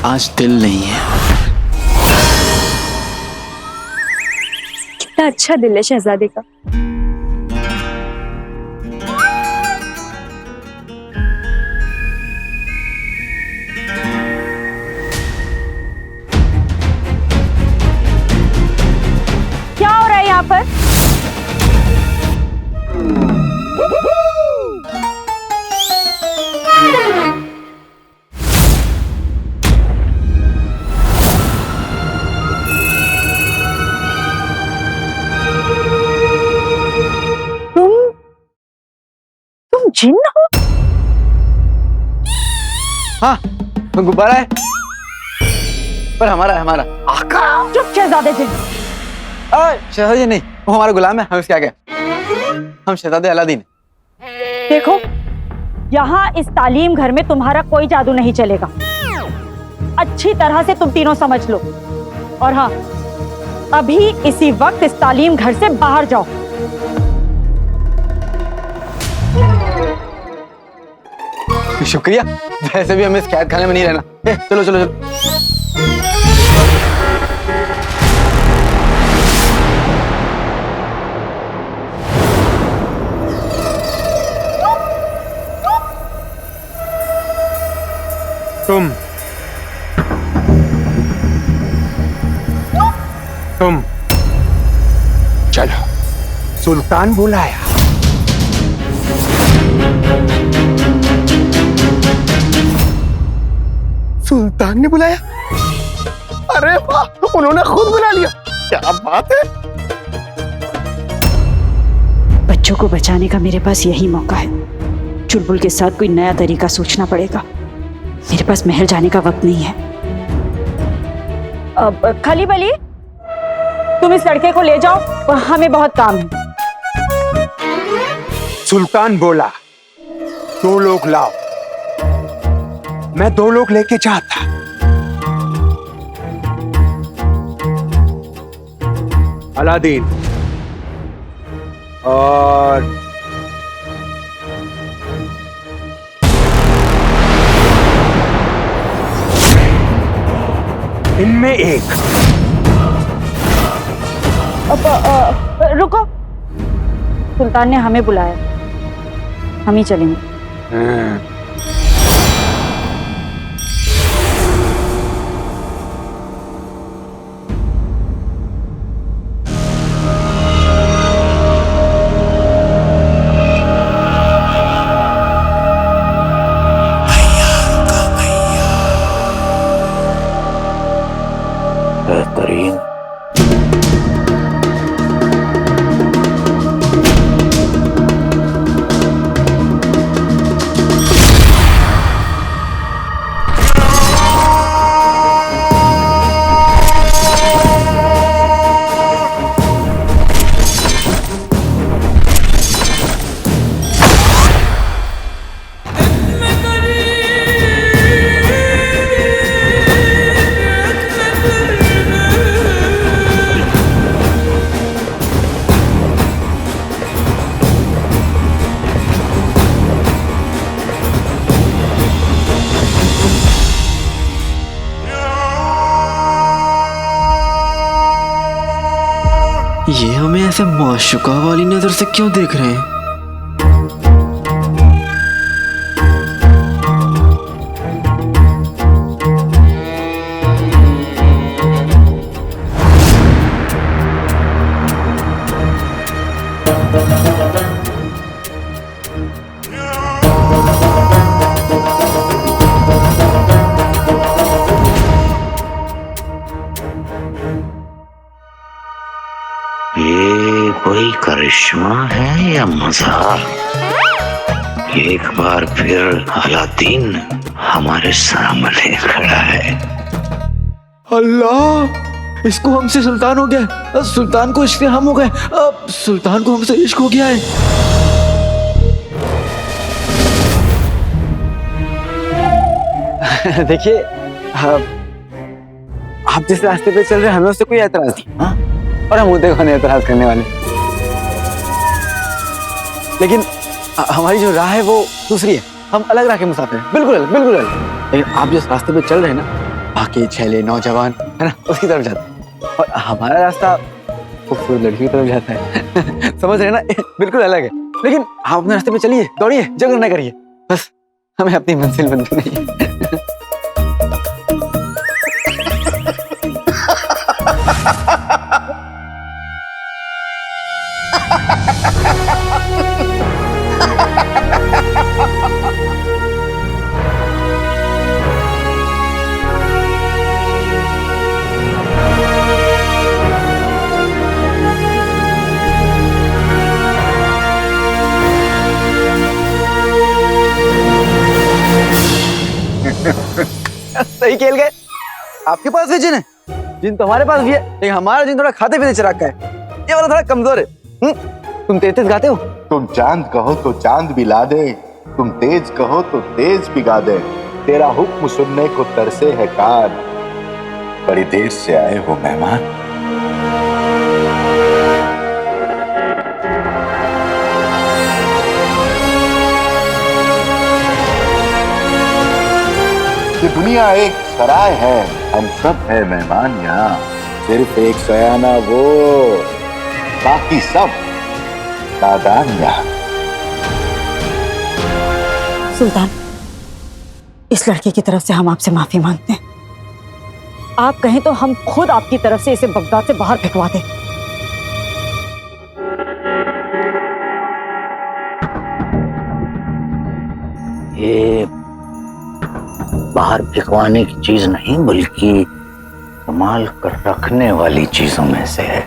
आज दिल नहीं है। कितना अच्छा दिल है शहजादे का। क्या हो रहा है यहाँ पर? तुम जिन हो? हाँ, गुब्बारा है पर हमारा है, हमारा। आका चुप शहजादे जिन। शहजादे नहीं, वो हमारा गुलाम है। हम इसके आगे, हम शहजादे अलादीन। देखो, यहाँ इस तालीम घर में तुम्हारा कोई जादू नहीं चलेगा। अच्छी तरह से तुम तीनों समझ लो। और हाँ, अभी इसी वक्त इस तालीम घर से बाहर जाओ। शुक्रिया, वैसे भी हमें इस कैद खाने में नहीं रहना। चलो चलो चलो। तुम चलो, सुल्तान बुलाया। सुल्तान ने बुलाया? अरे वाह, उन्होंने खुद बुला लिया। क्या बात है। बच्चों को बचाने का मेरे पास यही मौका है। चुलबुल के साथ कोई नया तरीका सोचना पड़ेगा। मेरे पास महल जाने का वक्त नहीं है। अब खली बली, तुम इस लड़के को ले जाओ, हमें बहुत काम है। सुल्तान बोला 2 लोग लाओ। मैं 2 लोग लेके जाता। अलादीन और इनमें एक। रुको, सुल्तान ने हमें बुलाया, हम ही चलेंगे। बेहतरीन। ये हमें ऐसे माशुका वाली नजर से क्यों देख रहे हैं? ये कोई करिश्मा है या मजाक? एक बार फिर अलादीन हमारे सामने खड़ा है। अल्लाह, इसको हमसे सुल्तान हो गया, सुल्तान को इश्क से हम हो गए, अब सुल्तान को हमसे इश्क हो गया है। देखिए, आप जिस रास्ते पे चल रहे हैं हमें उससे कोई एतराज नहीं, हाँ? और हम उसे कौन एतराज करने वाले। लेकिन हमारी जो राह है वो दूसरी है, हम अलग राह के मुसाफिर हैं, बिल्कुल अलग, बिल्कुल अलग। लेकिन आप जिस रास्ते पे चल रहे हैं ना, बाकी छैले नौजवान है ना, उसकी तरफ जाते हैं, और हमारा रास्ता खूबसूरत लड़की की तरफ जाता है। समझ रहे हैं ना, बिल्कुल अलग है। लेकिन आप अपने रास्ते पे चलिए, दौड़िए, जंग न करिए, बस हमें अपनी मंजिल बननी है। सही खेल गए। आपके पास भी जिन है, जिन तो हमारे पास भी है, लेकिन हमारा जिन थोड़ा खाते पीते चिराग का है, ये वाला थोड़ा कमजोर है। तुम तेज गाते हो, तुम चांद कहो तो चांद भी ला दे, तुम तेज कहो तो तेज पिघा दे, तेरा हुक्म सुनने को तरसे है कान, बड़ी देर से आए हो मेहमान। ये दुनिया एक सराय है, हम सब है मेहमान यहाँ, सिर्फ एक सयाना वो, बाकी सब नादान यहाँ। सुल्तान, इस लड़के की तरफ से हम आपसे माफी मांगते हैं। आप कहें तो हम खुद आपकी तरफ से इसे बगदाद से बाहर फेंकवा दें। ये बाहर फेंकवाने की चीज नहीं, बल्कि संभाल कर रखने वाली चीजों में से है।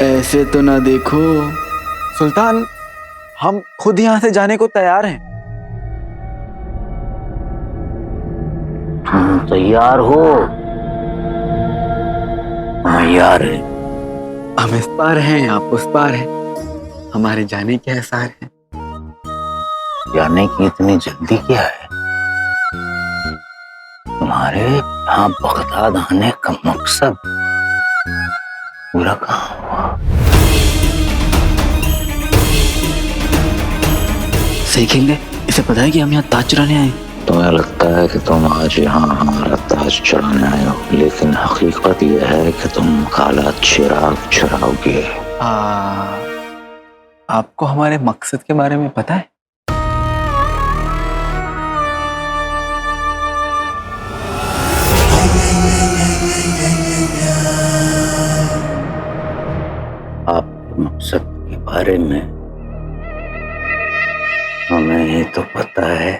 ऐसे तो ना देखो सुल्तान, हम खुद यहाँ से जाने को तैयार हैं। तुम तैयार हो? तैयार है। हम इस पार हैं, आप उस पार हैं, हमारे जाने के आसार हैं। जाने की इतनी जल्दी क्या है? तुम्हारे यहाँ बगदाद आने का मकसद पूरा कहाँ हुआ? सही खेल गए। इसे पता है कि हम यहाँ ताज चुराने आए। तुम्हें लगता है कि तुम आज यहाँ हमारा ताज चढ़ाने आए हो, लेकिन हकीकत यह है कि तुम काला चिराग चुराओगे। आपको हमारे मकसद के बारे में पता है? आपके मकसद के बारे में हमें ये तो पता है।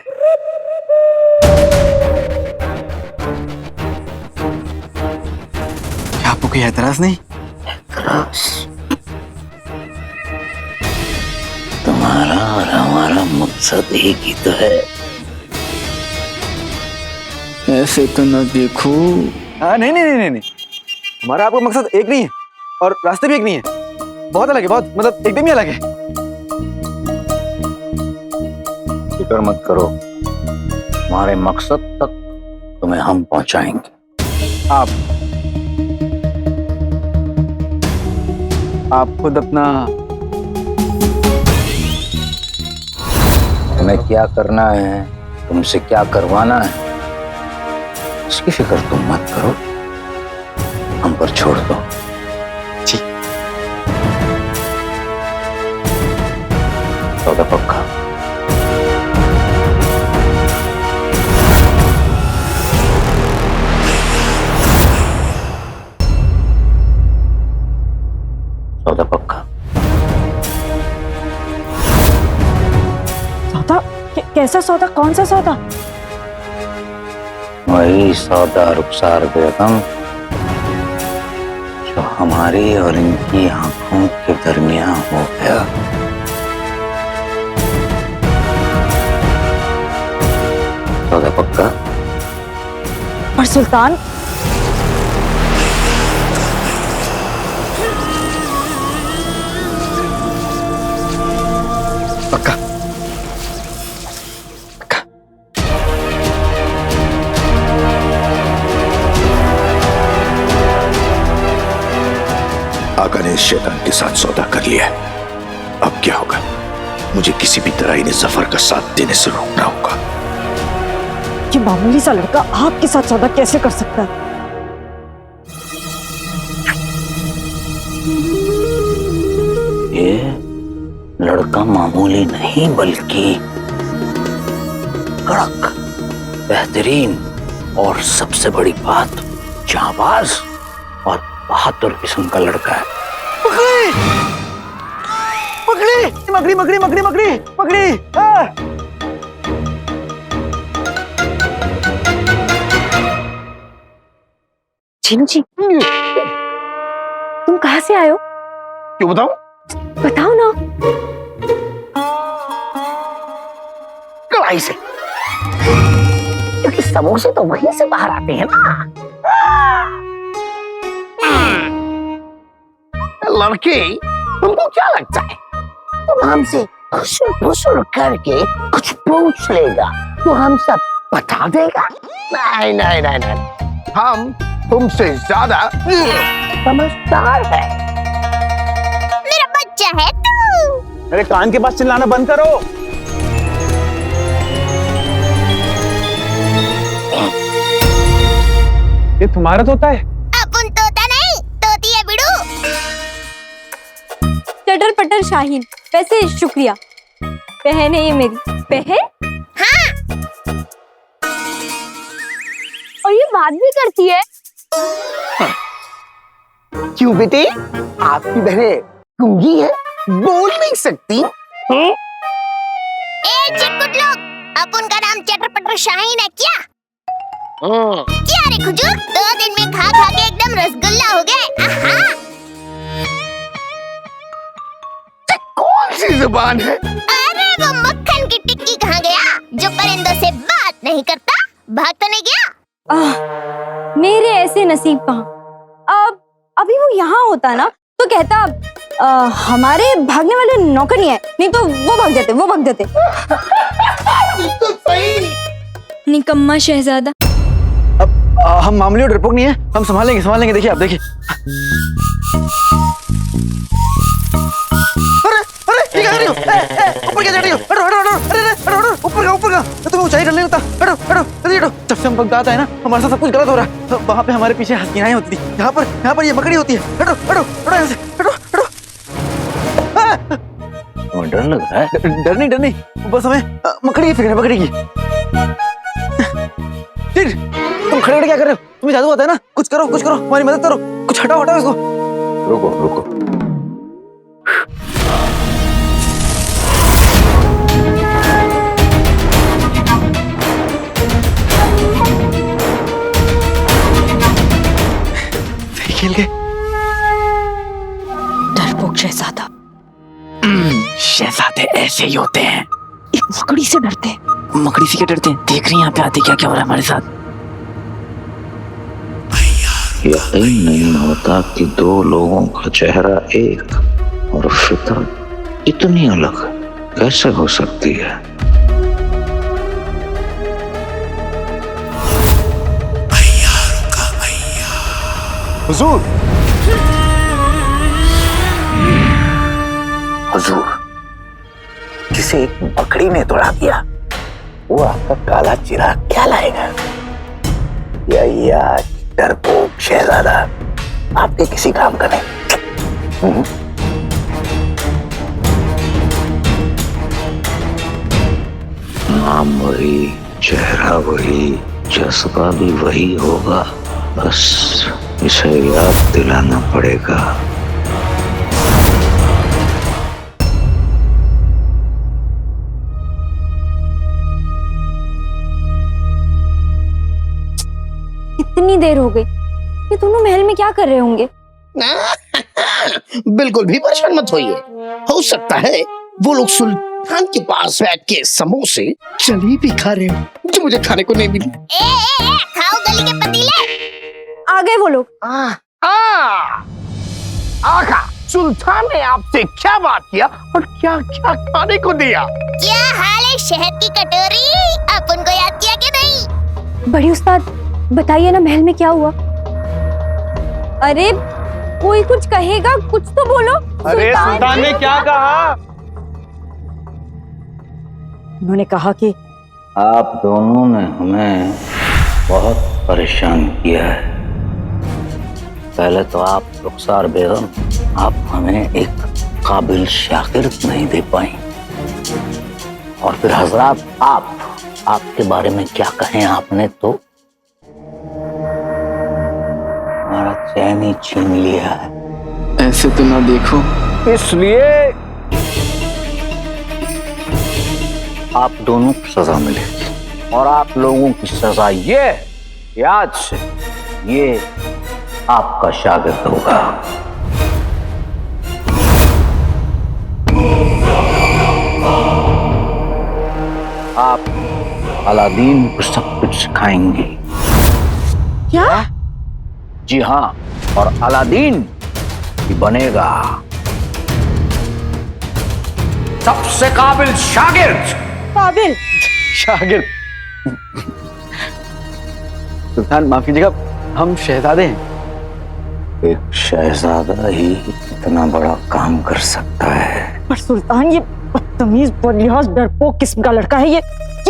क्या आपको कोई एतराज नहीं? एतराज? तुम्हारा और हमारा मकसद एक ही तो है। ऐसे तो न देखो। नहीं नहीं नहीं नहीं, हमारा आपका मकसद एक नहीं है और रास्ते भी एक नहीं है, बहुत अलग है, बहुत मतलब एकदम ही अलग है। फिक्र मत करो, हमारे मकसद तक तुम्हें हम पहुंचाएंगे। आप खुद अपना तुम्हें क्या करना है, तुमसे क्या करवाना है, इसकी फिक्र तुम मत करो, हम पर छोड़ दो। ठीक। सौदा पक्का? सौदा पक्का? सौदा? कैसा सौदा? कौन सा सौदा? वही सौदा रुखसार बेगम जो हमारी और इनकी आंखों के दरमियान हो गया। सौदा पक्का? पर सुल्तान, पक्का। आका ने इस शैतान के साथ सौदा कर लिया है, अब क्या होगा? मुझे किसी भी तरह इन्हें जफर का साथ देने से रोकना होगा। ये मामूली सा लड़का आपके साथ सौदा कैसे कर सकता है? ये लड़का मामूली नहीं बल्कि कड़क, बेहतरीन और सबसे बड़ी बात जाबाज और बहादुर किस्म का लड़का है। पकड़ी मकड़ी मकड़ी मकड़ी मकड़ी मकड़ी। जी तुम कहाँ से आए हो? क्यों बताऊं? बताओ ना। कढ़ाई से, क्योंकि समोसे तो वहीं से बाहर आते हैं ना। लड़के, तुमको क्या लगता है तुम हमसे खुशुर फुसुर करके कुछ पूछ लेगा तो हम सब बता देगा? नहीं नहीं नहीं नहीं, हम तुमसे ज्यादा समझदार है। मेरा बच्चा है तू। मेरे कान के पास चिल्लाना बंद करो। ये तुम्हारा तोता है? अपन तोता नहीं, तोती है बिड़ू। चटर पटर शाहीन, वैसे शुक्रिया। बहन है ये मेरी। बहन? हाँ। और ये बात भी करती है? क्यों बेटे, आपकी बहनें गूंगी है, बोल नहीं सकती? ए चिटकुट लोग, अपन का नाम चटर पटर शाहीन है क्या? क्या रे खुजूर, 2 दिन में खा खा के एकदम रसगुल्ला हो गए। आहा। कौन सी जुबान है? अरे वो मक्खन की टिक्की कहाँ गया जो परिंदों से बात नहीं करता? भाग तो नहीं गया? मेरे ऐसे नसीब कहाँ। अब अभी वो यहाँ होता ना तो कहता हमारे भागने वाले नौकर नहीं है, नहीं तो वो भाग जाते, वो भाग जाते। तो सही। निकम्मा शहजादा। अब हम मामूली और डरपोक नहीं है, हम संभाल लेंगे। देखिए आप देखिए। अरे अरे ये क्या कर रही हो? ऊपर क्या चढ़ रही हो? हटो हटो हटो, अरे ऊपर का लगा, तुम्हें ऊंचाई डर नहीं लगता। हटो हटो जल्दी हटो। जब से हम बगदाद आए ना, हमारे साथ सब कुछ गलत हो रहा है। वहाँ पे हमारे पीछे हसीनाएं होती थी, यहाँ पर ये मकड़ी होती है। हटो हटो हटो यहाँ से, हटो हटो। तुम्हें डर लग रहा है? डर नहीं, बस हमें मकड़ी की फिक्र है, मकड़ी की। फिर तुम खड़े खड़े क्या कर रहे हो? तुम्हें जादू आता है ना, कुछ करो हमारी मदद करो, कुछ हटाओ इसको। रुको। सही खेल गए। डरपोक शहजादा, शहजादे ऐसे ही होते हैं, एक मकड़ी से डरते हैं। मकड़ी से क्या डरते हैं? देख रही हैं यहाँ पे आते क्या क्या हो रहा है हमारे साथ। यकीन नहीं होता कि दो लोगों का चेहरा एक और फितरत इतनी अलग कैसे हो सकती है। हुजूर, हुजूर, जिसे एक मकड़ी ने तोड़ा दिया, वो आपका काला चिराग क्या लाएगा? या डरपोक शहजादा आपके किसी काम का नहीं। नाम वही, चेहरा वही, जज्बा भी वही होगा, बस इसे याद दिलाना पड़ेगा। इतनी देर हो गई, ये दोनों महल में क्या कर रहे होंगे? बिल्कुल भी परेशान मत होइए, हो सकता है वो लोग सुल्तान के पास बैठ के समोसे जलेबी खा रहे हो जो मुझे खाने को नहीं मिली। खाओ गली के पतीले। आ गए वो लोग। आका, सुल्तान ने आपसे क्या बात किया और क्या क्या खाने को दिया? क्या हाल है शहद की कटोरी? अपन को याद किया कि नहीं? बड़ी उस्ताद बताइए ना, महल में क्या हुआ? अरे कोई कुछ कहेगा, कुछ तो बोलो। अरे सुल्तान ने क्या कहा? उन्होंने कहा कि आप दोनों ने हमें बहुत परेशान किया है। पहले तो आप रुखसार बेगम, आप हमें एक काबिल शागिर्द नहीं दे पाई, और फिर हजरात आपके बारे में क्या कहें, आपने तो हमारा चैन ही छीन लिया है। ऐसे तो ना देखो। इसलिए आप दोनों को सजा मिलेगी, और आप लोगों की सजा ये है कि आज से ये आपका शागिर्द होगा। आप अलादीन को सब कुछ सिखाएंगे। क्या? जी हाँ, और अलादीन भी बनेगा सबसे काबिल शागिर्द। काबिल शागिर्द? सुल्तान माफ कीजिएगा, हम शहजादे हैं। एक शहजादा ही इतना बड़ा काम कर सकता है। पर सुल्तान, ये बदतमीज, बदलिहाज, डरपोक किस्म का लड़का है। ये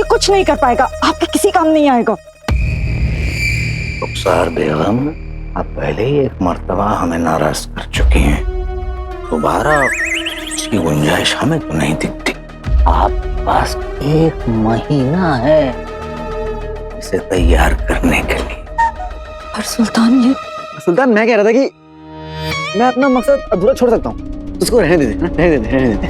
कुछ नहीं कर पाएगा, आपके किसी काम नहीं आएगा। रुखसार बेगम, आप पहले ही एक मर्तबा हमें नाराज कर चुकी हैं, दोबारा इसकी गुंजाइश हमें तो नहीं दिखती। आपके पास 1 महीना है इसे तैयार करने के लिए। पर सुल्तान, ये सुल्तान, मैं कह रहा था कि मैं अपना मकसद अधूरा छोड़ सकता हूँ, उसको रहने दे दे।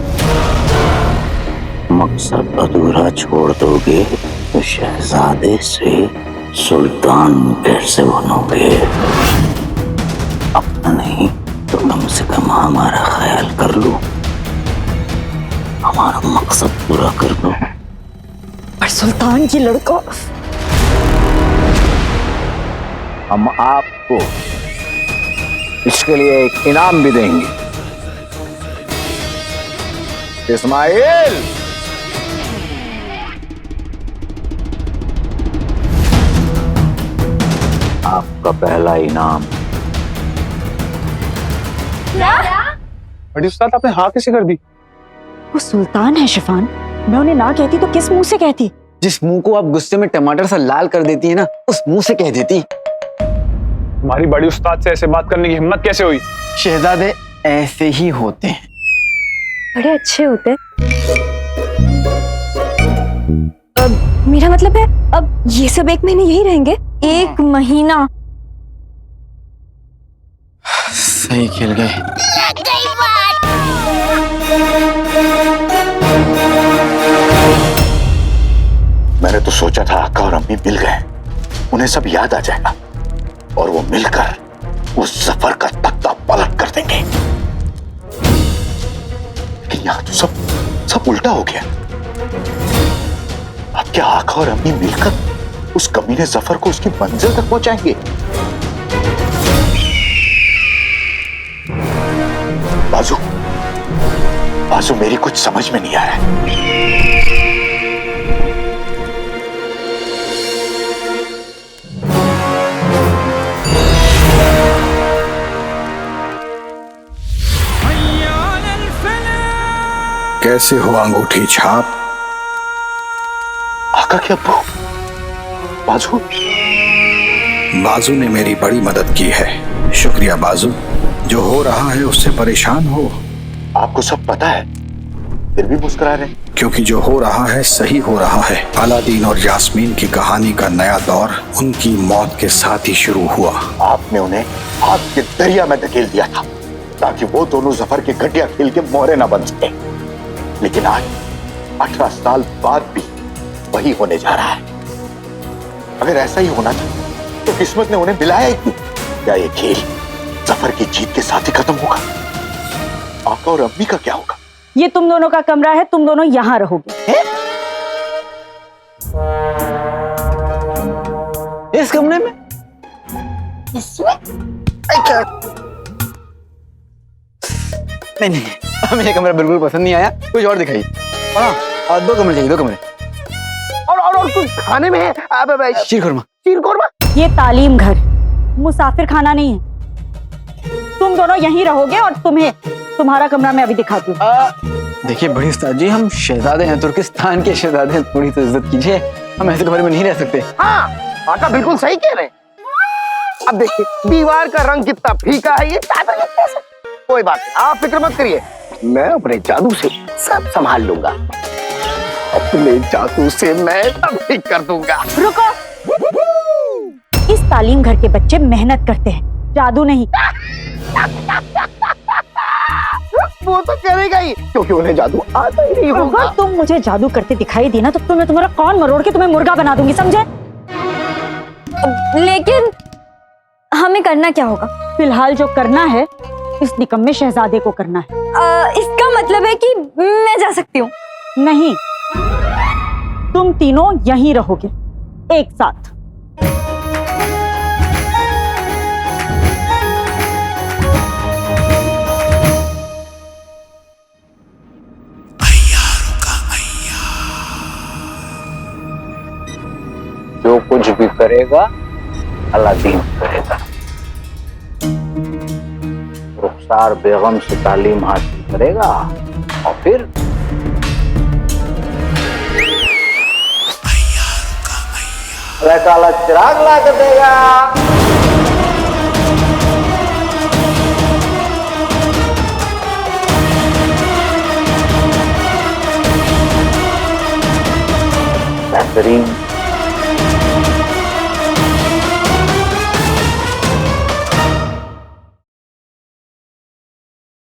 मकसद अधूरा छोड़ दोगे तो शहजादे से सुल्तान कैसे बनोगे? अपना नहीं तो कम से कम हमारा ख्याल कर लो, हमारा मकसद पूरा कर दो। पर सुल्तान, ये लड़का, हम आपको इसके लिए एक इनाम भी देंगे। इस्माइल, आपका पहला इनाम। बड़ी उस्ताद, आपने हाँ कैसे कर दी? वो सुल्तान है शिफान। मैं उन्हें ना कहती तो किस मुंह से कहती? जिस मुंह को आप गुस्से में टमाटर सा लाल कर देती है ना, उस मुंह से कह देती। तुम्हारी बड़ी उस्ताद से ऐसे बात करने की हिम्मत कैसे हुई? शहजादे ऐसे ही होते हैं, बड़े अच्छे होते हैं। मेरा मतलब है अब ये सब 1 महीने यही रहेंगे? 1 महीना? सही खेल गए। मैंने तो सोचा था अक्का और अम्मी मिल गए, उन्हें सब याद आ जाएगा और वो मिलकर उस जफर का तख्ता पलट कर देंगे। लेकिन यहां तो सब उल्टा हो गया। अब क्या आका और अम्मी मिलकर उस कमीने जफर को उसकी मंजिल तक पहुंचाएंगे? बाजू मेरी कुछ समझ में नहीं आ रहा है। कैसे हो अंगूठी छाप? आका क्या बाजू? बाजू ने मेरी बड़ी मदद की है, शुक्रिया बाजू। जो हो रहा है उससे परेशान हो? आपको सब पता है फिर भी मुस्कुरा रहे? क्योंकि जो हो रहा है सही हो रहा है। अलादीन और यास्मीन की कहानी का नया दौर उनकी मौत के साथ ही शुरू हुआ। आपने उन्हें आग के दरिया में धकेल दिया था ताकि वो दोनों जफर के घटिया खेल के मोहरे ना बन सके, लेकिन आज 18 साल बाद भी वही होने जा रहा है। अगर ऐसा ही होना था तो किस्मत ने उन्हें मिलाया ही क्यों? क्या ये खेल जफर की जीत के साथ ही खत्म होगा? आका और अम्मी का क्या होगा? ये तुम दोनों का कमरा है, तुम दोनों यहाँ रहोगे। इस कमरे में? नहीं, हमें ये कमरा बिल्कुल पसंद नहीं आया, कुछ और दिखाइए। और 2 कमरे चाहिए, 2 कमरे। और कुछ खाने में है? शीर खुरमा। शीर खुरमा? ये तालीम घर, मुसाफिर खाना नहीं है। तुम दोनों यहीं रहोगे और तुम्हें तुम्हारा कमरा मैं अभी दिखाती हूँ। देखिए बड़ी उस्ताद जी, हम शहजादे हैं, तुर्किस्तान के शहजादे हैं, थोड़ी तो इज्जत कीजिए। हम ऐसे कमरे में नहीं रह सकते। हाँ, आका बिल्कुल सही कह रहे हैं। अब देखिए दीवार का रंग कितना फीका है, ये चादर कैसे? कोई बात नहीं, आप फिक्र मत करिए, मैं अपने जादू से सब संभाल लूंगा। अपने जादू से मैं सब ठीक कर दूंगा। रुको, इस तालीम घर के बच्चे मेहनत करते हैं, जादू नहीं। वो तो करेगा ही, क्योंकि उन्हें जादू आता ही नहीं होगा। अगर तुम मुझे जादू करते दिखाई दी ना तो मैं तुम्हारा कान मरोड़ के तुम्हें मुर्गा बना दूंगी, समझे? लेकिन हमें करना क्या होगा? फिलहाल जो करना है इस निकम्मे शहजादे को करना है। इसका मतलब है कि मैं जा सकती हूँ? नहीं, तुम तीनों यहीं रहोगे एक साथ। जो कुछ भी करेगा अलादीन करेगा। रुखसार बेगम से तालीम हासिल करेगा और फिर काला चिराग ला कर देगा। बेहतरीन